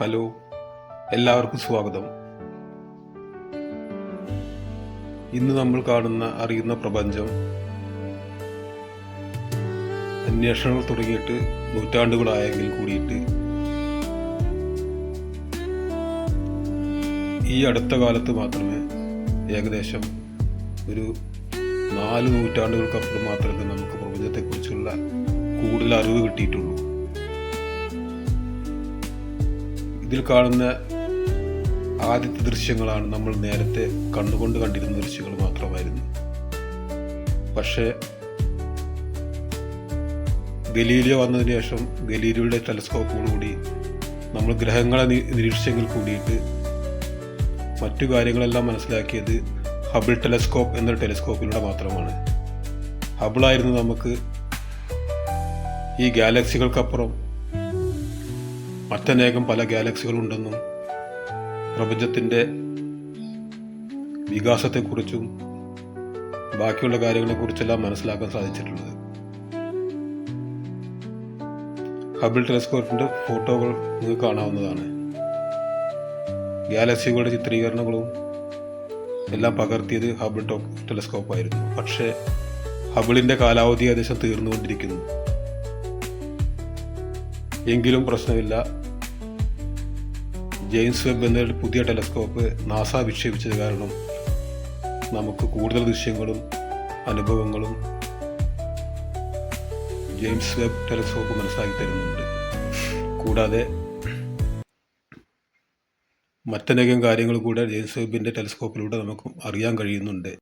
Hello, എല്ലാവർക്കും സ്വാഗതം. ഇന്ന് നമ്മൾ അറിയുന്ന പ്രപഞ്ചം അന്വേഷണങ്ങൾ തുടങ്ങിയിട്ട് നൂറ്റാണ്ടുകളായെങ്കിൽ കൂടിയിട്ട് ഈ അടുത്ത കാലത്ത് മാത്രമേ ഏകദേശം ഒരു 4 നൂറ്റാണ്ടുകൾക്കപ്പുറം മാത്രമേ നമുക്ക് പ്രപഞ്ചത്തെക്കുറിച്ചുള്ള കൂടുതൽ അറിവ് കിട്ടിയിട്ടുള്ളൂ. ഇതിൽ കാണുന്ന ആദ്യത്തെ ദൃശ്യങ്ങളാണ് നമ്മൾ നേരത്തെ കണ്ണുകൊണ്ട് കണ്ടിരുന്ന ദൃശ്യങ്ങൾ മാത്രമായിരുന്നു. പക്ഷേ ഗലീലിയോ വന്നതിന് ശേഷം ഗലീലിയോയുടെ ടെലസ്കോപ്പോടുകൂടി നമ്മൾ ഗ്രഹങ്ങളെ നിരീക്ഷിച്ചെങ്കിൽ കൂടിയിട്ട് മറ്റു കാര്യങ്ങളെല്ലാം മനസ്സിലാക്കിയത് ഹബിൾ ടെലസ്കോപ്പ് എന്ന ടെലസ്കോപ്പിലൂടെ മാത്രമാണ്. ഹബിളായിരുന്നു നമുക്ക് ഈ ഗാലക്സികൾക്കപ്പുറം മറ്റനേകം പല ഗാലക്സികളുണ്ടെന്നും പ്രപഞ്ചത്തിൻ്റെ വികാസത്തെക്കുറിച്ചും ബാക്കിയുള്ള കാര്യങ്ങളെക്കുറിച്ചെല്ലാം മനസ്സിലാക്കാൻ സാധിച്ചിട്ടുള്ളത്. ഹബിൾ ടെലസ്കോപ്പിൻ്റെ ഫോട്ടോകൾ നിങ്ങൾക്ക് കാണാവുന്നതാണ്. ഗാലക്സികളുടെ ചിത്രീകരണങ്ങളും എല്ലാം പകർത്തിയത് ഹബിൾ ടെലസ്കോപ്പായിരുന്നു. പക്ഷേ ഹബിളിൻ്റെ കാലാവധി ഏകദേശം തീർന്നുകൊണ്ടിരിക്കുന്നു. എങ്കിലും പ്രശ്നമില്ല, ജെയിംസ് വെബ് എന്ന പുതിയ ടെലസ്കോപ്പ് നാസ വിക്ഷേപിച്ചത് കാരണം നമുക്ക് കൂടുതൽ ദൃശ്യങ്ങളും അനുഭവങ്ങളും ജെയിംസ് വെബ് ടെലസ്കോപ്പ് മനസ്സിലാക്കി തരുന്നുണ്ട്. കൂടാതെ മറ്റനേകം കാര്യങ്ങൾ കൂടെ ജെയിംസ് വെബിൻ്റെ ടെലസ്കോപ്പിലൂടെ നമുക്ക് അറിയാൻ കഴിയുന്നുണ്ട്.